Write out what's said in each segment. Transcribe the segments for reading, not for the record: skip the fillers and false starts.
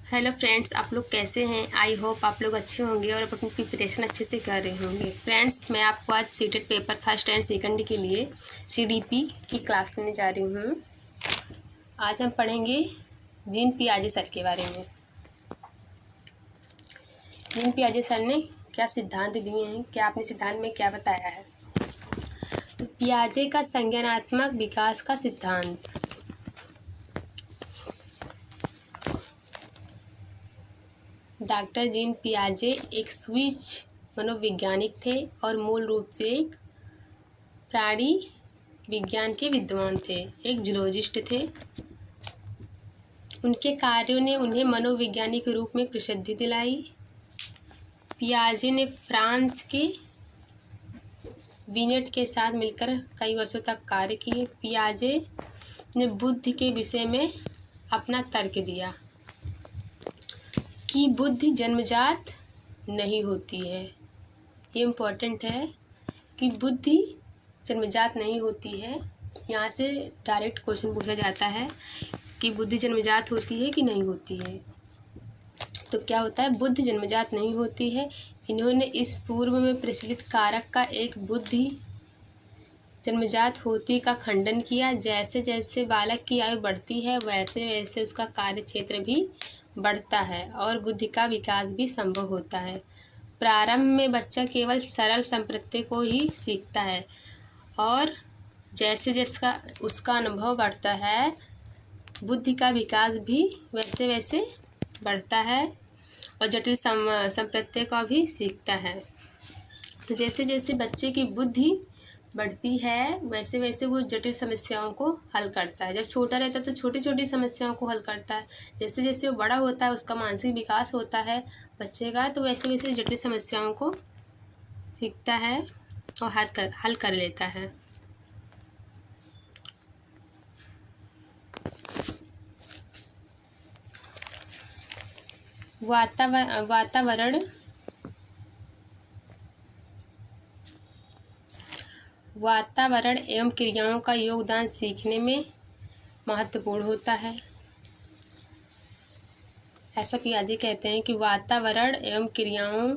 Hello friends, आप लोग कैसे हैं। आई होप आप लोग अच्छे होंगे और अपनी प्रिपरेशन अच्छे से कर रहे होंगे। फ्रेंड्स, मैं आपको आज seated paper first and second के लिए सीडीपी की क्लास लेने जा रही हूँ। आज हम पढ़ेंगे जीन पियाजे सर के बारे में। जीन पियाजे सर ने क्या सिद्धांत दिए हैं, क्या अपने सिद्धांत में क्या बताया है। तो पियाजे का संज्ञानात्मक विकास का सिद्धांत। डॉक्टर जीन पियाजे एक स्विस मनोवैज्ञानिक थे और मूल रूप से एक प्राणी विज्ञान के विद्वान थे, एक जूलॉजिस्ट थे। उनके कार्यों ने उन्हें मनोविज्ञानी के रूप में प्रसिद्धि दिलाई। पियाजे ने फ्रांस के बिनेट के साथ मिलकर कई वर्षों तक कार्य किए। पियाजे ने बुद्धि के विषय में अपना तर्क दिया कि बुद्धि जन्मजात नहीं होती है। ये इम्पोर्टेंट है कि बुद्धि जन्मजात नहीं होती है। यहाँ से डायरेक्ट क्वेश्चन पूछा जाता है कि बुद्धि जन्मजात होती है कि नहीं होती है। तो क्या होता है, बुद्धि जन्मजात नहीं होती है। इन्होंने इस पूर्व में प्रचलित कारक का एक बुद्धि जन्मजात होती का खंडन किया। जैसे जैसे बालक की आयु बढ़ती है वैसे वैसे उसका कार्य क्षेत्र भी बढ़ता है और बुद्धि का विकास भी संभव होता है। प्रारंभ में बच्चा केवल सरल संप्रत्यय को ही सीखता है और जैसे जैसे उसका अनुभव बढ़ता है बुद्धि का विकास भी वैसे वैसे बढ़ता है और जटिल संप्रत्यय का भी सीखता है। तो जैसे जैसे बच्चे की बुद्धि बढ़ती है वैसे वैसे वो जटिल समस्याओं को हल करता है। जब छोटा रहता है तो छोटी छोटी समस्याओं को हल करता है। जैसे जैसे वो बड़ा होता है उसका मानसिक विकास होता है बच्चे का, तो वैसे वैसे जटिल समस्याओं को सीखता है और हल कर लेता है। वातावरण एवं क्रियाओं का योगदान सीखने में महत्वपूर्ण होता है। ऐसा पियाजे कहते हैं कि वातावरण एवं क्रियाओं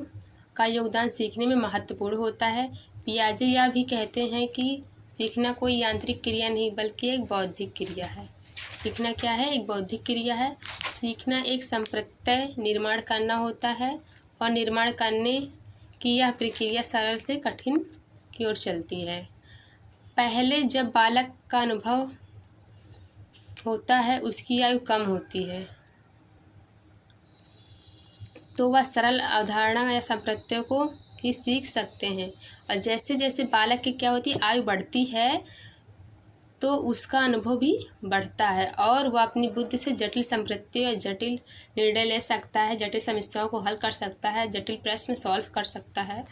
का योगदान सीखने में महत्वपूर्ण होता है। पियाजे यह भी कहते हैं कि सीखना कोई यांत्रिक क्रिया नहीं बल्कि एक बौद्धिक क्रिया है। सीखना क्या है, एक बौद्धिक क्रिया है। सीखना एक संप्रत्यय निर्माण करना होता है और निर्माण करने की यह प्रक्रिया सरल से कठिन की ओर चलती है। पहले जब बालक का अनुभव होता है उसकी आयु कम होती है तो वह सरल अवधारणा या संप्रत्यय को ही सीख सकते हैं और जैसे जैसे बालक की क्या होती है, आयु बढ़ती है तो उसका अनुभव भी बढ़ता है और वह अपनी बुद्धि से जटिल संप्रत्यय या जटिल निर्णय ले सकता है, जटिल समस्याओं को हल कर सकता है, जटिल प्रश्न सॉल्व कर सकता है।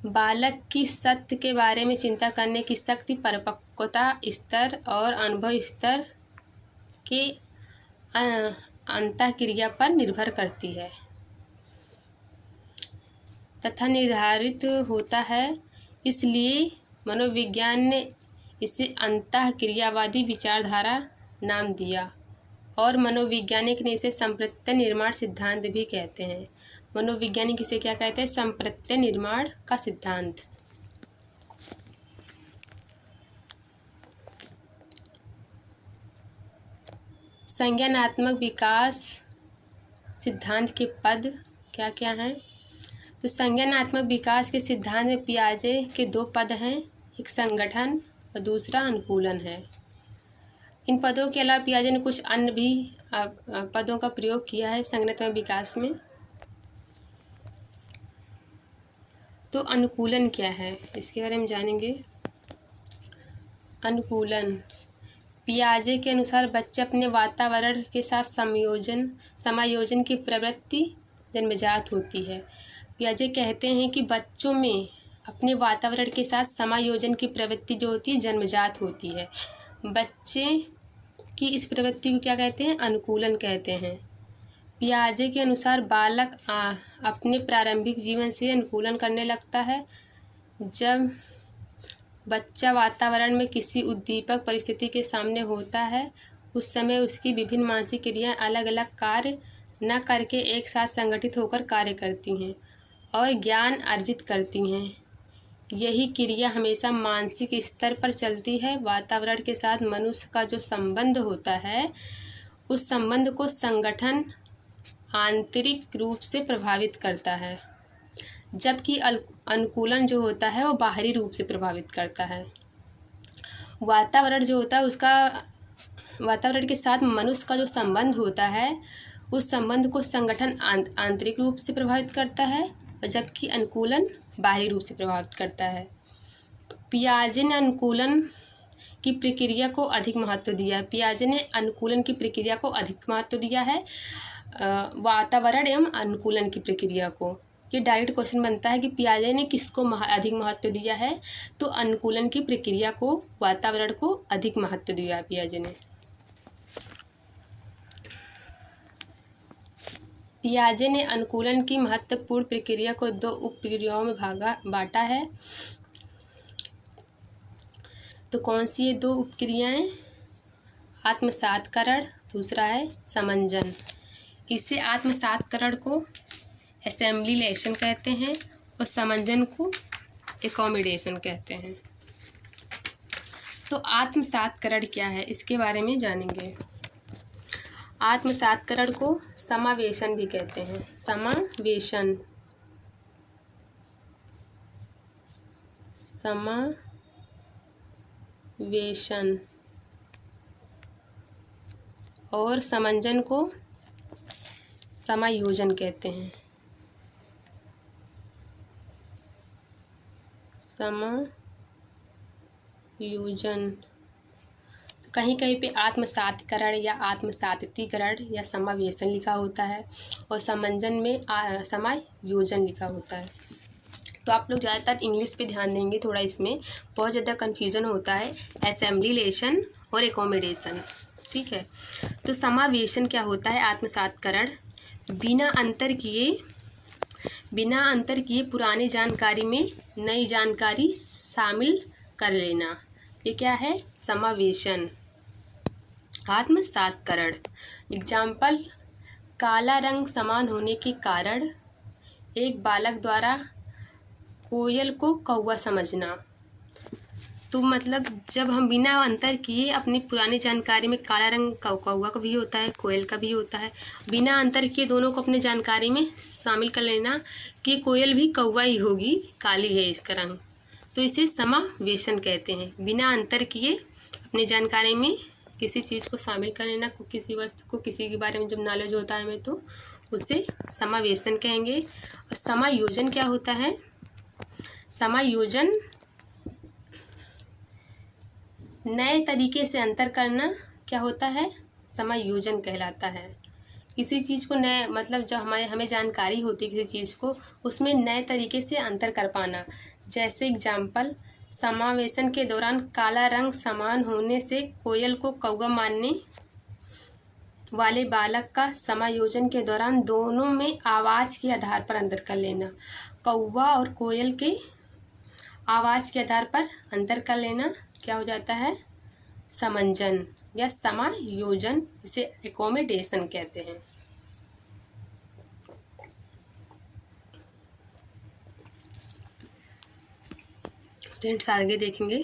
बालक की सत्य के बारे में चिंता करने की शक्ति परिपक्वता स्तर और अनुभव स्तर के अंतःक्रिया पर निर्भर करती है तथा निर्धारित होता है। इसलिए मनोविज्ञान ने इसे अंतःक्रियावादी विचारधारा नाम दिया और मनोवैज्ञानिक ने इसे संप्रत्यय निर्माण सिद्धांत भी कहते हैं। मनोवैज्ञानिक इसे क्या कहते हैं, संप्रत्यय निर्माण का सिद्धांत। संज्ञानात्मक विकास सिद्धांत के पद क्या क्या हैं। तो संज्ञानात्मक विकास के सिद्धांत में पियाजे के दो पद हैं, एक संगठन और दूसरा अनुकूलन है। इन पदों के अलावा पियाजे ने कुछ अन्य भी पदों का प्रयोग किया है संज्ञानात्मक विकास में। तो अनुकूलन क्या है इसके बारे में जानेंगे। अनुकूलन पियाजे के अनुसार बच्चे अपने वातावरण के साथ समायोजन की प्रवृत्ति जन्मजात होती है। पियाजे कहते हैं कि बच्चों में अपने वातावरण के साथ समायोजन की प्रवृत्ति जो होती है जन्मजात होती है। बच्चे की इस प्रवृत्ति को क्या कहते हैं, अनुकूलन कहते हैं। पियाजे के अनुसार बालक अपने प्रारंभिक जीवन से अनुकूलन करने लगता है। जब बच्चा वातावरण में किसी उद्दीपक परिस्थिति के सामने होता है उस समय उसकी विभिन्न मानसिक क्रियाएं अलग अलग कार्य न करके एक साथ संगठित होकर कार्य करती हैं और ज्ञान अर्जित करती हैं। यही क्रिया हमेशा मानसिक स्तर पर चलती है। वातावरण के साथ मनुष्य का जो संबंध होता है, उस संबंध को संगठन आंतरिक रूप से प्रभावित करता है, जबकि अनुकूलन जो होता है वो बाहरी रूप से प्रभावित करता है। वातावरण जो होता है उसका वातावरण के साथ मनुष्य का जो संबंध होता है, उस संबंध को संगठन आंतरिक रूप से प्रभावित करता है, और जबकि अनुकूलन बाहरी रूप से प्रभावित करता है। पियाजे ने अनुकूलन की प्रक्रिया को अधिक महत्व दिया है। पियाजे ने अनुकूलन की प्रक्रिया को अधिक महत्व दिया है वातावरण एवं अनुकूलन की प्रक्रिया को। ये डायरेक्ट क्वेश्चन बनता है कि पियाजे ने किसको अधिक महत्व दिया है, तो अनुकूलन की प्रक्रिया को, वातावरण को अधिक महत्व दिया है पियाजे ने। पियाजे ने अनुकूलन की महत्वपूर्ण प्रक्रिया को 2 उप प्रक्रियाओं में बांटा है। तो कौन सी ये 2 उपक्रियाएं? आत्मसातकरण, दूसरा है समंजन। इसे आत्मसातकरण को असेंबलीलेशन कहते हैं और समंजन को एकोमोडेशन कहते हैं। तो आत्मसातकरण क्या है, इसके बारे में जानेंगे। आत्मसातकरण को समावेशन भी कहते हैं। समावेशन, और समंजन को समायोजन कहते हैं। समायोजन, कहीं कहीं पे आत्मसातकरण या आत्मसातीकरण या समावेशन लिखा होता है और समंजन में समायोजन लिखा होता है। तो आप लोग ज़्यादातर इंग्लिश पे ध्यान देंगे, थोड़ा इसमें बहुत ज़्यादा कन्फ्यूज़न होता है, असेंबलीलेशन और एकोमोडेशन, ठीक है। तो समावेशन क्या होता है? आत्मसातकरण बिना अंतर किए पुरानी जानकारी में नई जानकारी शामिल कर लेना, ये क्या है? समावेशन। आत्मसातकरण एग्जाम्पल, काला रंग समान होने के कारण एक बालक द्वारा कोयल को कौवा समझना। तो मतलब जब हम बिना अंतर किए अपनी पुरानी जानकारी में काला रंग कौवा का भी होता है, कोयल का भी होता है, बिना अंतर किए दोनों को अपनी जानकारी में शामिल कर लेना कि कोयल भी कौवा ही होगी, काली है इसका रंग, तो इसे समावेशन कहते हैं। बिना अंतर किए अपनी जानकारी में किसी चीज़ को शामिल कर लेना, किसी वस्तु को, किसी के बारे में जब नॉलेज होता है हमें, तो उसे समावेशन कहेंगे। और समायोजन क्या होता है? समायोजन नए तरीके से अंतर करना क्या होता है? समायोजन कहलाता है। किसी चीज़ को नए, मतलब जब हमें जानकारी होती है किसी चीज़ को, उसमें नए तरीके से अंतर कर पाना। जैसे एग्जाम्पल, समावेशन के दौरान काला रंग समान होने से कोयल को कौवा मानने वाले बालक का समायोजन के दौरान दोनों में आवाज़ के आधार पर अंतर कर लेना। कौवा और कोयल के आवाज़ के आधार पर अंतर कर लेना क्या हो जाता है? समंजन या समायोजन, इसे एकोमोडेशन कहते हैं। फ्रेंड्स आगे देखेंगे,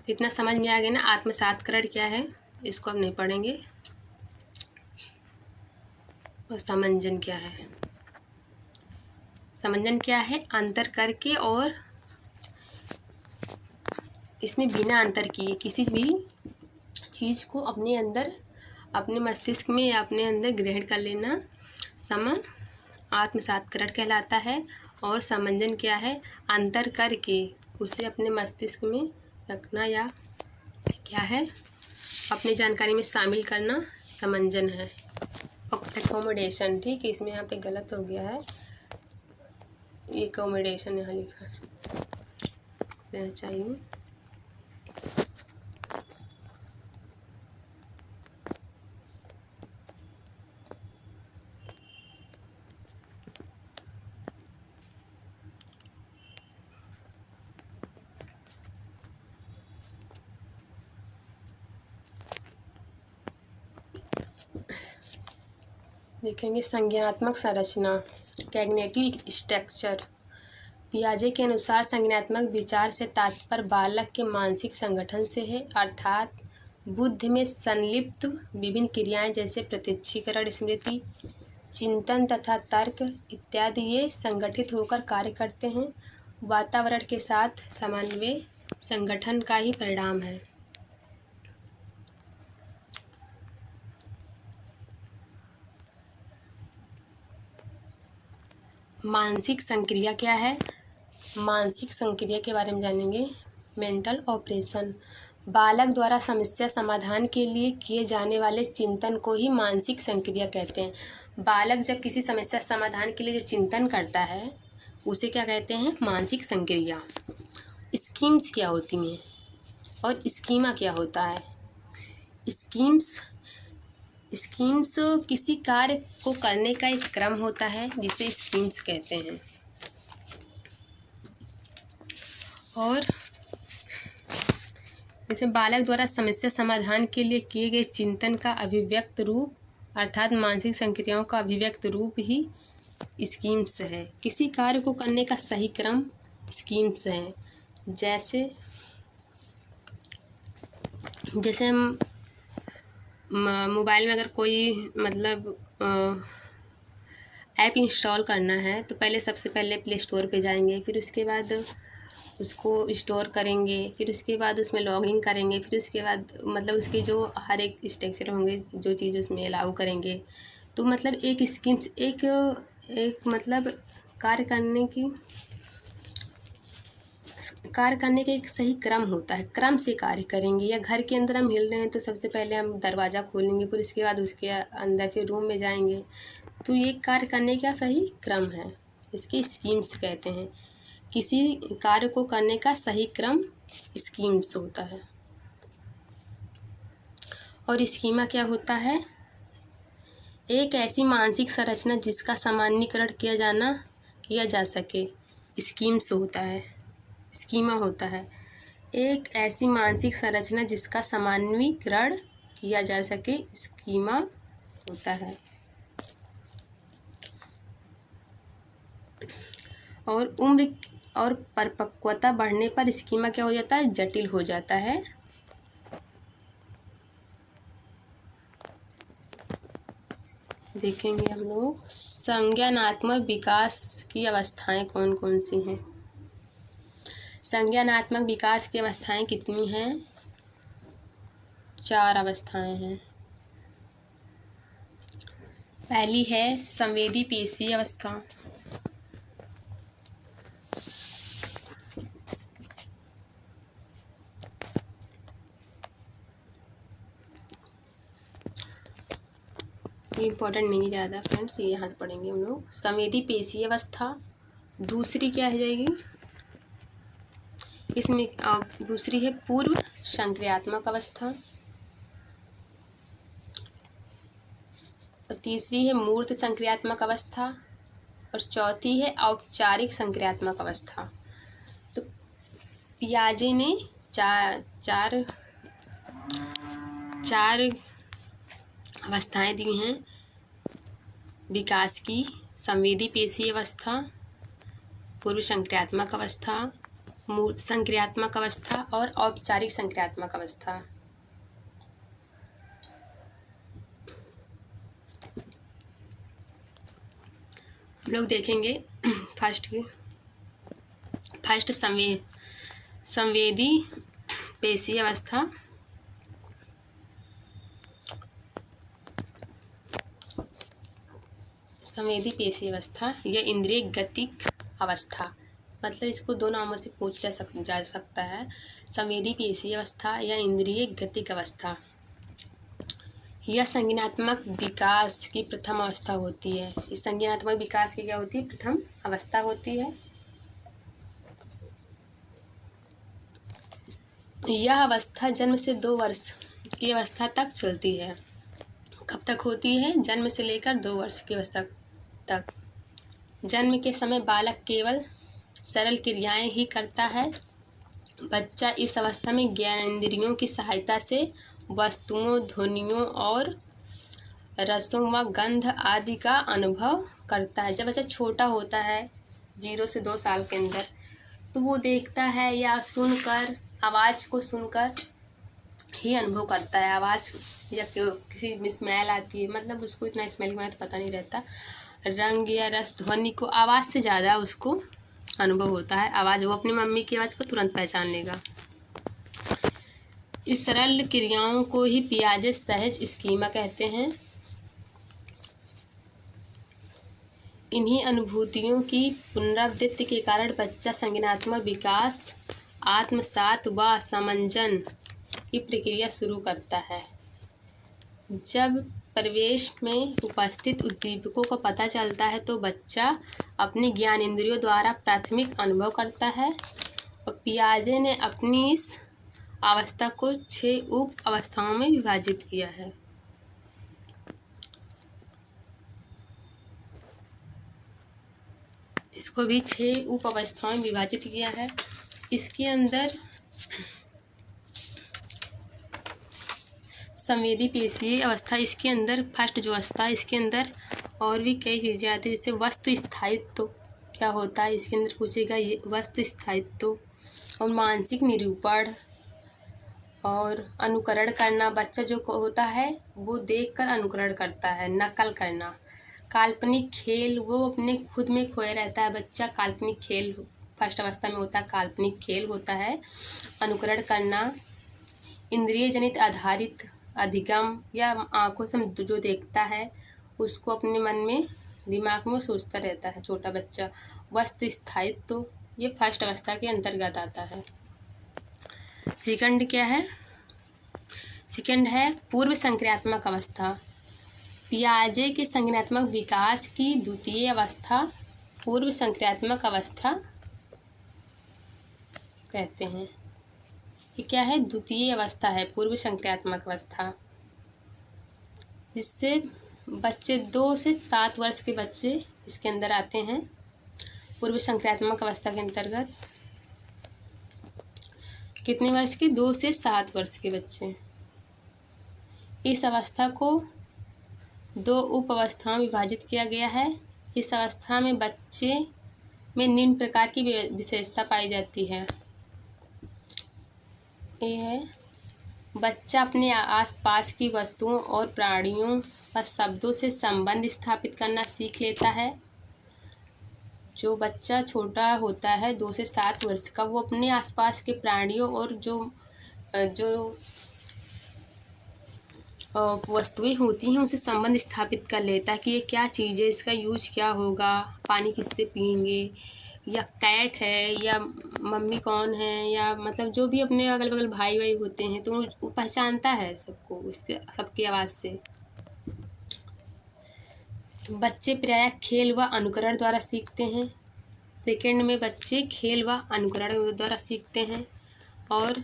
इतना समझ में आ गया ना आत्मसातकरण क्या है, इसको हम नहीं पढ़ेंगे। और समंजन क्या है? समंजन क्या है? अंतर करके और इसमें बिना अंतर किए किसी भी चीज़ को अपने अंदर, अपने मस्तिष्क में या अपने अंदर ग्रहण कर लेना आत्मसातकरण कहलाता है। और समंजन क्या है? अंतर करके उसे अपने मस्तिष्क में रखना या क्या है, अपनी जानकारी में शामिल करना समंजन है। एकोमोडेशन, ठीक है, इसमें यहाँ पे गलत हो गया है, एकोमोडेशन यहाँ लिखा रहना चाहिए। देखेंगे संज्ञानात्मक संरचना, कैग्नेटिव स्ट्रक्चर। पियाजे के अनुसार संज्ञानात्मक विचार से तात्पर्य बालक के मानसिक संगठन से है, अर्थात बुद्धि में संलिप्त विभिन्न क्रियाएं जैसे प्रत्यक्षीकरण, स्मृति, चिंतन तथा तर्क इत्यादि ये संगठित होकर कार्य करते हैं। वातावरण के साथ समन्वय संगठन का ही परिणाम है। मानसिक संक्रिया क्या है? मानसिक संक्रिया के बारे में जानेंगे। मेंटल ऑपरेशन, बालक द्वारा समस्या समाधान के लिए किए जाने वाले चिंतन को ही मानसिक संक्रिया कहते हैं। बालक जब किसी समस्या समाधान के लिए जो चिंतन करता है उसे क्या कहते हैं? मानसिक संक्रिया। स्कीम्स क्या होती हैं और स्कीमा क्या होता है? स्कीम्स किसी कार्य को करने का एक क्रम होता है जिसे स्कीम्स कहते हैं। और जैसे बालक द्वारा समस्या समाधान के लिए किए गए चिंतन का अभिव्यक्त रूप अर्थात मानसिक संक्रियाओं का अभिव्यक्त रूप ही स्कीम्स है। किसी कार्य को करने का सही क्रम स्कीम्स है। जैसे हम मोबाइल में अगर कोई ऐप इंस्टॉल करना है तो सबसे पहले प्ले स्टोर पे जाएंगे, फिर उसके बाद उसको स्टोर करेंगे, फिर उसके बाद उसमें लॉगिन करेंगे, फिर उसके बाद उसके जो हर एक स्ट्रक्चर होंगे जो चीज़ उसमें अलाउ करेंगे। तो एक स्कीम्स एक कार्य करने का एक सही क्रम होता है। क्रम से कार्य करेंगे। या घर के अंदर हम हिल रहे हैं तो सबसे पहले हम दरवाज़ा खोलेंगे, फिर उसके बाद उसके अंदर फिर रूम में जाएंगे। तो ये कार्य करने का सही क्रम है, इसके स्कीम्स कहते हैं। किसी कार्य को करने का सही क्रम स्कीम्स होता है। और स्कीमा क्या होता है? एक ऐसी मानसिक संरचना जिसका सामान्यीकरण किया जा सके, स्कीम्स होता है। स्कीमा होता है एक ऐसी मानसिक संरचना जिसका सामान्यीकरण किया जा सके, स्कीमा होता है। और उम्र और परिपक्वता बढ़ने पर स्कीमा क्या हो जाता है? जटिल हो जाता है। देखेंगे हम लोग संज्ञानात्मक विकास की अवस्थाएं कौन कौन सी हैं। संज्ञानात्मक विकास की अवस्थाएं कितनी हैं? 4 अवस्थाएं हैं। पहली है संवेदी पेशीय अवस्था। ये इम्पोर्टेंट नहीं है ज़्यादा फ्रेंड्स, ये यहाँ से पढ़ेंगे हम लोग। संवेदी पेशीय अवस्था। दूसरी क्या हो जाएगी इसमें? दूसरी है पूर्व संक्रियात्मक अवस्था। और तीसरी है मूर्त संक्रियात्मक अवस्था। और चौथी है औपचारिक संक्रियात्मक अवस्था। तो पियाजे ने चार अवस्थाएं दी हैं विकास की। संवेदी पेशीय अवस्था, पूर्व संक्रियात्मक अवस्था, मूर्त संक्रियात्मक अवस्था और औपचारिक संक्रियात्मक अवस्था। हम लोग देखेंगे फर्स्ट संवेदी पेशीय अवस्था। संवेदी पेशीय अवस्था या इंद्रिय गतिक अवस्था, इसको 2 नामों से पूछ जा सकता है। संवेदी पेशीय अवस्था या इंद्रिय गतिक अवस्था। यह संज्ञानात्मक विकास की प्रथम अवस्था होती है। इस संज्ञानात्मक विकास की क्या होती है? प्रथम अवस्था होती है। यह अवस्था जन्म से 2 वर्ष की अवस्था तक चलती है। कब तक होती है? जन्म से लेकर 2 वर्ष की अवस्था तक। जन्म के समय बालक केवल सरल क्रियाएं ही करता है। बच्चा इस अवस्था में ज्ञानेंद्रियों की सहायता से वस्तुओं, ध्वनियों और रसों व गंध आदि का अनुभव करता है। जब बच्चा छोटा होता है 0 से 2 साल के अंदर, तो वो देखता है या सुनकर, आवाज़ को सुनकर ही अनुभव करता है। आवाज़ या किसी में स्मेल आती है, मतलब उसको इतना स्मेल के बारे में तो पता नहीं रहता। रंग या रस ध्वनि को आवाज़ से ज़्यादा उसको अनुभव होता है। आवाज़, वो अपनी मम्मी की आवाज़ को तुरंत पहचान लेगा। इस सरल क्रियाओं को ही पियाजे सहज स्कीमा कहते हैं। इन्हीं अनुभूतियों की पुनरावृत्ति के कारण बच्चा संज्ञानात्मक विकास, आत्मसात व समंजन की प्रक्रिया शुरू करता है। जब परिवेश में उपस्थित उद्दीपकों को पता चलता है तो बच्चा अपने ज्ञानेंद्रियों द्वारा प्राथमिक अनुभव करता है। और पियाजे ने अपनी इस अवस्था को 6 उप अवस्थाओं में विभाजित किया है। इसको भी 6 उप अवस्थाओं में विभाजित किया है। इसके अंदर संवेदी पेशीय अवस्था, इसके अंदर फर्स्ट जो अवस्था है, इसके अंदर और भी कई चीज़ें आती हैं, जैसे वस्तु स्थायित्व क्या होता है, इसके अंदर पूछेगा ये वस्तु स्थायित्व। और मानसिक निरूपण और अनुकरण करना, बच्चा जो होता है वो देखकर अनुकरण करता है, नकल करना। काल्पनिक खेल, वो अपने खुद में खोया रहता है बच्चा। काल्पनिक खेल फर्स्ट अवस्था में होता है, काल्पनिक खेल होता है। अनुकरण करना, इंद्रिय जनित आधारित अधिगम, या आंखों से जो देखता है उसको अपने मन में, दिमाग में सोचता रहता है छोटा बच्चा। वस्तु स्थायित्व, ये फर्स्ट अवस्था के अंतर्गत आता है। सेकंड क्या है? सेकंड है पूर्व संक्रियात्मक अवस्था। पियाजे के संज्ञानात्मक विकास की द्वितीय अवस्था पूर्व संक्रियात्मक अवस्था कहते हैं। ये क्या है? द्वितीय अवस्था है, पूर्व संक्रियात्मक अवस्था। जिससे बच्चे 2 से 7 वर्ष के बच्चे इसके अंदर आते हैं, पूर्व संक्रियात्मक अवस्था के अंतर्गत। कितने वर्ष के? 2 से 7 वर्ष के बच्चे। इस अवस्था को 2 उप अवस्थाओं में विभाजित किया गया है। इस अवस्था में बच्चे में निम्न प्रकार की विशेषता पाई जाती है। ये है, बच्चा अपने आसपास की वस्तुओं और प्राणियों व शब्दों से संबंध स्थापित करना सीख लेता है। जो बच्चा छोटा होता है 2 से 7 वर्ष का, वो अपने आसपास के प्राणियों और जो वस्तुएं होती हैं उनसे संबंध स्थापित कर लेता है कि ये क्या चीज़ है, इसका यूज क्या होगा, पानी किससे पियेंगे, या कैट है, या मम्मी कौन है, या मतलब जो भी अपने अगल बगल भाई वाई होते हैं तो वो पहचानता है सबको, उसके सबकी आवाज़ से। बच्चे प्रायः खेल व अनुकरण द्वारा सीखते हैं। सेकंड में बच्चे खेल व अनुकरण द्वारा सीखते हैं। और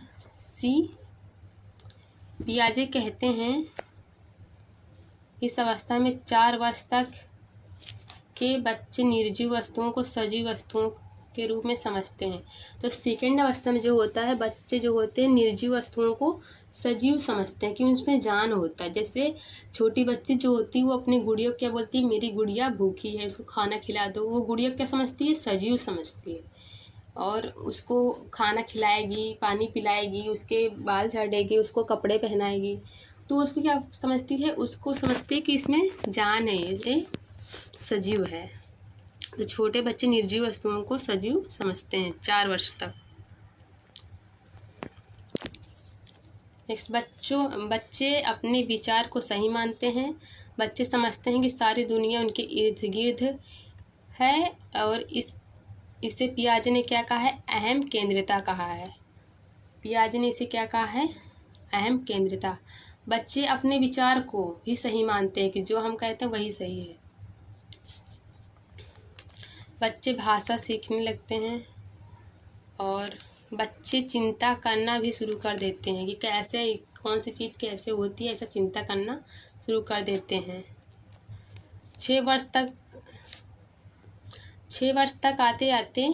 पियाजे कहते हैं इस अवस्था में 4 वर्ष तक के बच्चे निर्जीव वस्तुओं को सजीव वस्तुओं के रूप में समझते हैं। तो सेकंड अवस्था में जो होता है, बच्चे जो होते हैं निर्जीव वस्तुओं को सजीव समझते हैं कि उसमें जान होता है। जैसे छोटी बच्ची जो होती है वो अपनी गुड़िया क्या बोलती है, मेरी गुड़िया भूखी है, उसको खाना खिला दो। वो गुड़िया क्या समझती है? सजीव समझती है, और उसको खाना खिलाएगी, पानी पिलाएगी, उसके बाल झाड़ेगी, उसको कपड़े पहनाएगी। तो उसको क्या समझती है? उसको समझती है कि इसमें जान है, ये सजीव है। तो छोटे बच्चे निर्जीव वस्तुओं को सजीव समझते हैं 4 वर्ष तक। नेक्स्ट, बच्चे अपने विचार को सही मानते हैं। बच्चे समझते हैं कि सारी दुनिया उनके इर्द गिर्द है, और इसे पियाजे ने क्या कहा है? अहम केंद्रिता कहा है। पियाजे ने इसे क्या कहा है? अहम केंद्रिता। बच्चे अपने विचार को ही सही मानते हैं कि जो हम कहते हैं वही सही है। बच्चे भाषा सीखने लगते हैं, और बच्चे चिंता करना भी शुरू कर देते हैं कि कैसे, कौन सी चीज़ कैसे होती है, ऐसा चिंता करना शुरू कर देते हैं। 6 वर्ष तक आते आते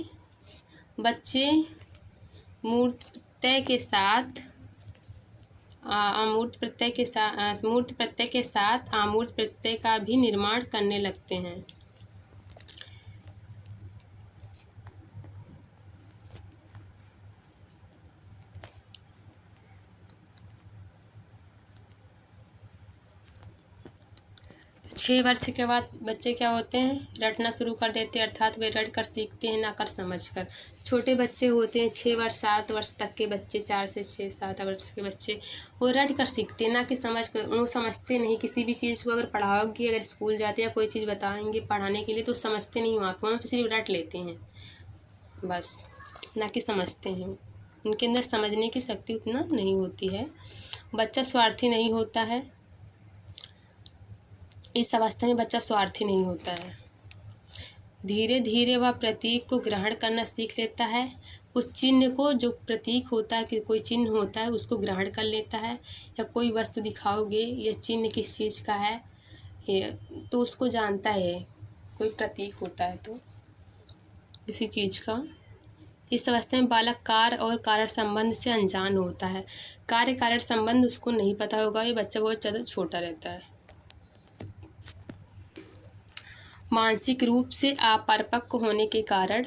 बच्चे मूर्तय के साथ अमूर्त प्रत्यय के साथ मूर्त प्रत्यय के साथ अमूर्त प्रत्यय का भी निर्माण करने लगते हैं। तो 6 वर्ष के बाद बच्चे क्या होते हैं, रटना शुरू कर देते हैं, अर्थात वे रट कर सीखते हैं, ना कर समझ कर। छोटे बच्चे होते हैं 6 वर्ष 7 वर्ष तक के बच्चे, 4 से 6 7 वर्ष के बच्चे, वो रट कर सीखते हैं, ना कि समझ कर। वो समझते नहीं किसी भी चीज़ को। अगर पढ़ाओगे, अगर स्कूल जाते या कोई चीज़ बताएंगे पढ़ाने के लिए, तो समझते नहीं वहाँ पर, वहाँ सिर्फ रट लेते हैं बस, ना कि समझते हैं। उनके अंदर समझने की शक्ति उतना नहीं होती है। बच्चा स्वार्थी नहीं होता है। इस अवस्था में बच्चा स्वार्थी नहीं होता है। धीरे धीरे वह प्रतीक को ग्रहण करना सीख लेता है। उस चिन्ह को, जो प्रतीक होता है कि कोई चिन्ह होता है, उसको ग्रहण कर लेता है। या कोई वस्तु दिखाओगे, यह चिन्ह किस चीज़ का है, तो उसको जानता है। कोई प्रतीक होता है तो किसी चीज़ का। इस अवस्था में बालक कार्य और कारण संबंध से अनजान होता है। कार्य कारण संबंध उसको नहीं पता होगा। ये बच्चा बहुत ज़्यादा छोटा रहता है। मानसिक रूप से अपरिपक्व होने के कारण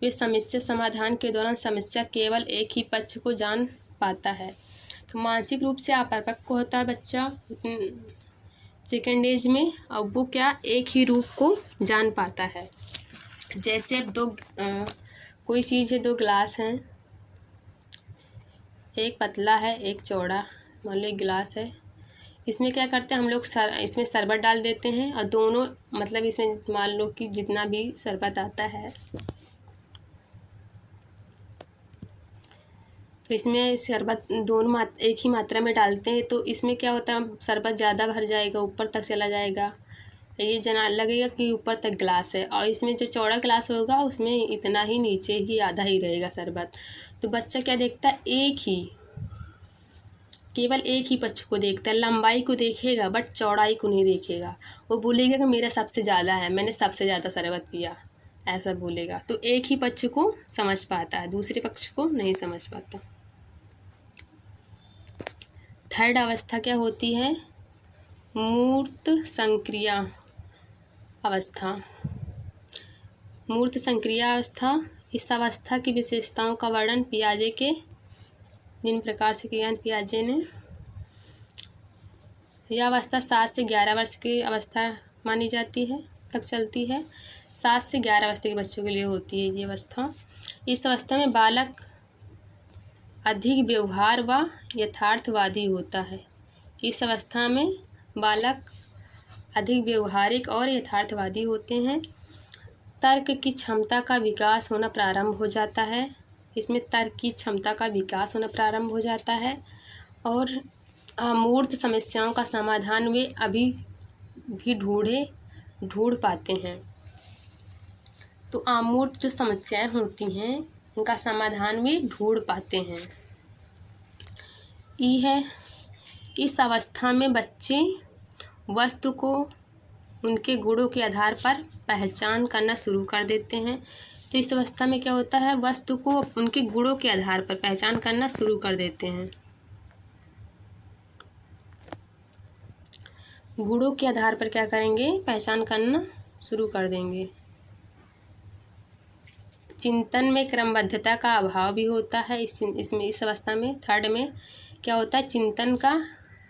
वे समस्या समाधान के दौरान समस्या केवल एक ही पक्ष को जान पाता है। तो मानसिक रूप से अपरिपक्व होता है बच्चा सेकेंड एज में, अब वो क्या एक ही रूप को जान पाता है। जैसे अब कोई चीज़ है, 2 गिलास हैं, एक पतला है एक चौड़ा, मान लो एक गिलास है। इसमें क्या करते हैं हम लोग, इसमें शरबत डाल देते हैं, और दोनों मतलब इसमें मान लो कि जितना भी शरबत आता है, तो इसमें शरबत दोनों एक ही मात्रा में डालते हैं। तो इसमें क्या होता है, शरबत ज़्यादा भर जाएगा, ऊपर तक चला जाएगा, ये जना लगेगा कि ऊपर तक गिलास है। और इसमें जो चौड़ा गिलास होगा उसमें इतना ही, नीचे ही आधा ही रहेगा शरबत। तो बच्चा क्या देखता है, केवल एक ही पक्ष को देखता है। लंबाई को देखेगा बट चौड़ाई को नहीं देखेगा। वो बोलेगा कि मेरा सबसे ज़्यादा है, मैंने सबसे ज़्यादा शरबत पिया, ऐसा बोलेगा। तो एक ही पक्ष को समझ पाता है, दूसरे पक्ष को नहीं समझ पाता। थर्ड अवस्था क्या होती है, मूर्त संक्रिया अवस्था। मूर्त संक्रिया अवस्था, इस अवस्था की विशेषताओं का वर्णन पियाजे के निम्न प्रकार से किया पियाजे ने। यह अवस्था 7 से 11 वर्ष की अवस्था मानी जाती है, तक चलती है। 7 से 11 वर्ष के बच्चों के लिए होती है ये अवस्था। इस अवस्था में बालक अधिक व्यवहार व यथार्थवादी होता है। इस अवस्था में बालक अधिक व्यवहारिक और यथार्थवादी होते हैं। तर्क की क्षमता का विकास होना प्रारंभ हो जाता है। इसमें तर्क की क्षमता का विकास होना प्रारंभ हो जाता है, और अमूर्त समस्याओं का समाधान वे अभी भी ढूंढ पाते हैं। तो अमूर्त जो समस्याएं होती हैं उनका समाधान वे ढूंढ पाते हैं। ई है, इस अवस्था में बच्चे वस्तु को उनके गुणों के आधार पर पहचान करना शुरू कर देते हैं। तो इस अवस्था में क्या होता है, वस्तु को उनके गुणों के आधार पर पहचान करना शुरू कर देते हैं। गुणों के आधार पर क्या करेंगे, पहचान करना शुरू कर देंगे। चिंतन में क्रमबद्धता का अभाव भी होता है। इस अवस्था में थर्ड में क्या होता है, चिंतन का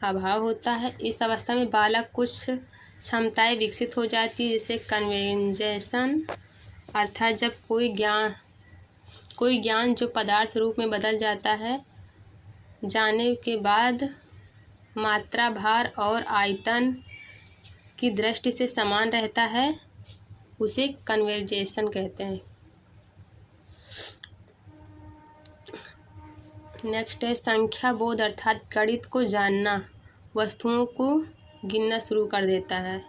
अभाव होता है। इस अवस्था में बालक कुछ क्षमताएं विकसित हो जाती है, जैसे कन्वेंशन, अर्थात जब कोई ज्ञान जो पदार्थ रूप में बदल जाता है, जाने के बाद मात्रा, भार और आयतन की दृष्टि से समान रहता है, उसे कन्वर्जेशन कहते हैं। नेक्स्ट है संख्या बोध, अर्थात गणित को जानना, वस्तुओं को गिनना शुरू कर देता है।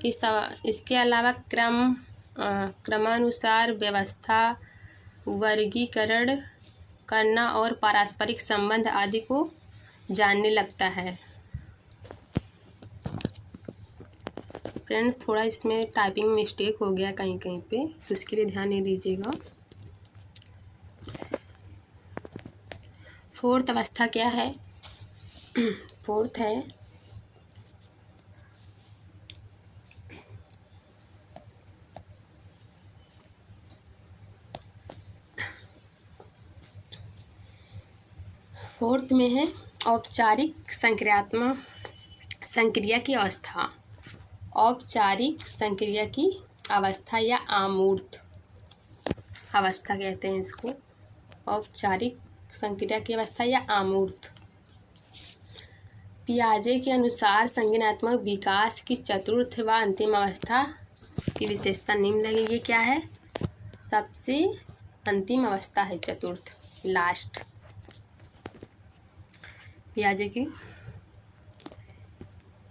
इसके अलावा क्रमानुसार व्यवस्था, वर्गीकरण करना और पारस्परिक संबंध आदि को जानने लगता है। फ्रेंड्स, थोड़ा इसमें टाइपिंग मिस्टेक हो गया कहीं कहीं पे, तो इसके लिए ध्यान नहीं दीजिएगा। फोर्थ अवस्था क्या है, फोर्थ है फोर्थ में है औपचारिक संक्रिया की अवस्था। औपचारिक संक्रिया की अवस्था या अमूर्त अवस्था कहते हैं इसको। औपचारिक संक्रिया की अवस्था या अमूर्त। पियाजे के अनुसार संज्ञानात्मक विकास की चतुर्थ व अंतिम अवस्था की विशेषता निम्नलिखित क्या है? सबसे अंतिम अवस्था है चतुर्थ, लास्ट पियाजे की।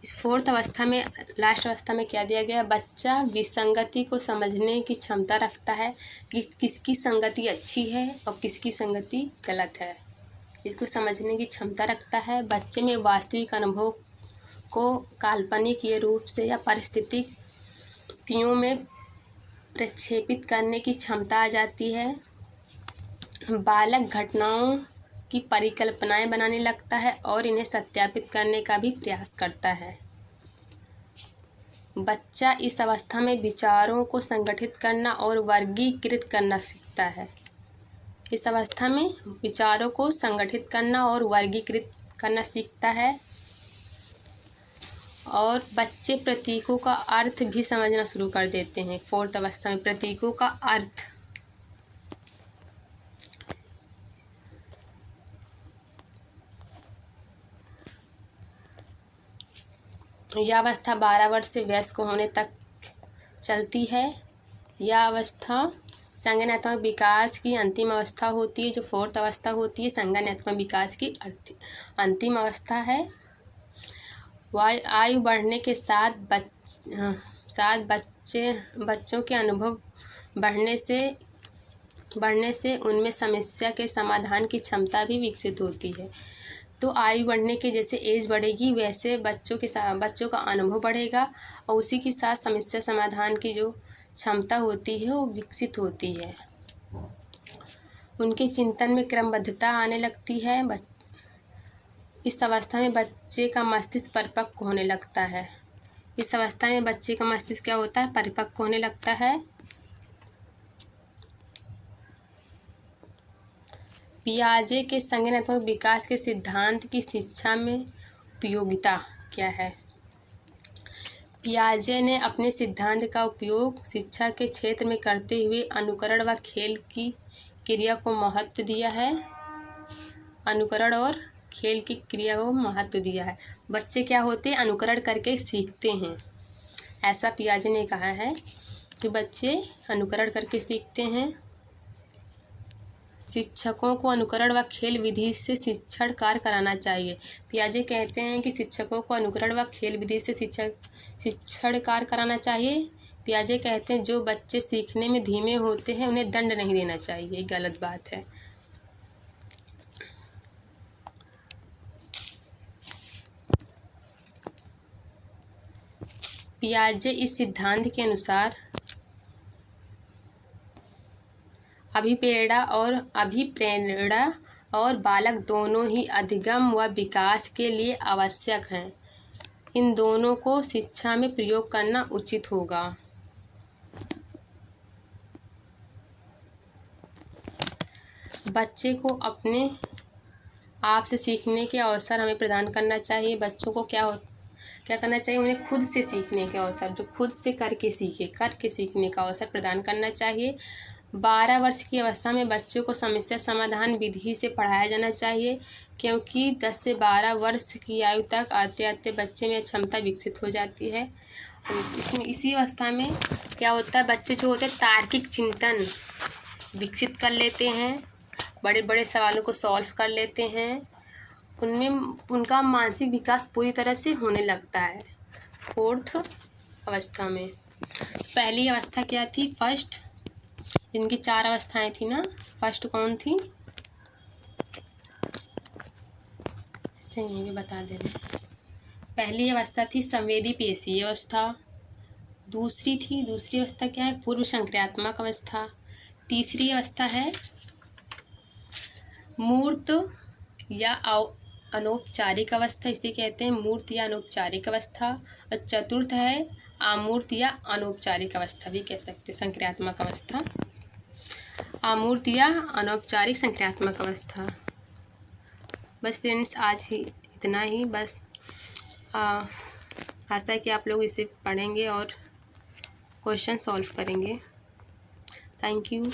इस फोर्थ अवस्था में, लास्ट अवस्था में क्या दिया गया? बच्चा विसंगति को समझने की क्षमता रखता है कि किसकी संगति अच्छी है और किसकी संगति गलत है, इसको समझने की क्षमता रखता है। बच्चे में वास्तविक अनुभव को काल्पनिक ये रूप से या परिस्थितियों में प्रक्षेपित करने की क्षमता आ जाती है। बालक घटनाओं की परिकल्पनाएं बनाने लगता है और इन्हें सत्यापित करने का भी प्रयास करता है। बच्चा इस अवस्था में विचारों को संगठित करना और वर्गीकृत करना सीखता है। इस अवस्था में विचारों को संगठित करना और वर्गीकृत करना सीखता है। और बच्चे प्रतीकों का अर्थ भी समझना शुरू कर देते हैं। फोर्थ अवस्था में प्रतीकों का अर्थ। यह अवस्था 12 वर्ष से वयस्क होने तक चलती है। यह अवस्था संज्ञानात्मक विकास की अंतिम अवस्था होती है, जो फोर्थ अवस्था होती है संज्ञानात्मक विकास की अंतिम अवस्था है। आयु बढ़ने के साथ बच्चों के अनुभव बढ़ने से उनमें समस्या के समाधान की क्षमता भी विकसित होती है। तो आयु बढ़ने के जैसे एज बढ़ेगी वैसे बच्चों का अनुभव बढ़ेगा और उसी के साथ समस्या समाधान की जो क्षमता होती है वो विकसित होती है। उनके चिंतन में क्रमबद्धता आने लगती है। इस अवस्था में बच्चे का मस्तिष्क परिपक्व होने लगता है। इस अवस्था में बच्चे का मस्तिष्क क्या होता है? परिपक्व होने लगता है। पियाजे के संज्ञानात्मक विकास के सिद्धांत की शिक्षा में उपयोगिता क्या है? पियाजे ने अपने सिद्धांत का उपयोग शिक्षा के क्षेत्र में करते हुए अनुकरण व खेल की क्रिया को महत्व दिया है। अनुकरण और खेल की क्रिया को महत्व दिया है। बच्चे क्या होते हैं? अनुकरण करके सीखते हैं। ऐसा पियाजे ने कहा है कि बच्चे अनुकरण करके सीखते हैं। शिक्षकों को अनुकरण व खेल विधि से शिक्षण कार्य कराना चाहिए। पियाजे कहते हैं कि शिक्षकों को अनुकरण व खेल विधि से शिक्षण कार्य कराना चाहिए। पियाजे कहते हैं जो बच्चे सीखने में धीमे होते हैं उन्हें दंड नहीं देना चाहिए, ये गलत बात है। पियाजे इस सिद्धांत के अनुसार अभिप्रेरणा और बालक दोनों ही अधिगम व विकास के लिए आवश्यक हैं। इन दोनों को शिक्षा में प्रयोग करना उचित होगा। बच्चे को अपने आप से सीखने के अवसर हमें प्रदान करना चाहिए। बच्चों को क्या करना चाहिए? उन्हें खुद से सीखने के अवसर, जो खुद से करके सीखने का अवसर प्रदान करना चाहिए। 12 वर्ष की अवस्था में बच्चों को समस्या समाधान विधि से पढ़ाया जाना चाहिए, क्योंकि 10 से 12 वर्ष की आयु तक आते आते बच्चे में क्षमता विकसित हो जाती है। इसी अवस्था में क्या होता है? बच्चे जो होते हैं तार्किक चिंतन विकसित कर लेते हैं, बड़े बड़े सवालों को सॉल्व कर लेते हैं। उनमें उनका मानसिक विकास पूरी तरह से होने लगता है फोर्थ अवस्था में। पहली अवस्था क्या थी? फर्स्ट। इनकी 4 अवस्थाएं थी ना। फर्स्ट कौन थी? ऐसे यहीं भी बता दे रहे। पहली अवस्था थी संवेदी पेशी अवस्था। दूसरी अवस्था क्या है? पूर्व संक्रियात्मक अवस्था। तीसरी अवस्था है मूर्त या अनौपचारिक अवस्था, इसे कहते हैं मूर्त या अनौपचारिक अवस्था। और चतुर्थ है अमूर्त या अनौपचारिक अवस्था भी कह सकते हैं, संक्रियात्मक अवस्था। अमूर्त या अनौपचारिक संक्रियात्मक अवस्था। बस फ्रेंड्स, आज ही इतना ही। बस आशा है कि आप लोग इसे पढ़ेंगे और क्वेश्चन सॉल्व करेंगे। Thank you.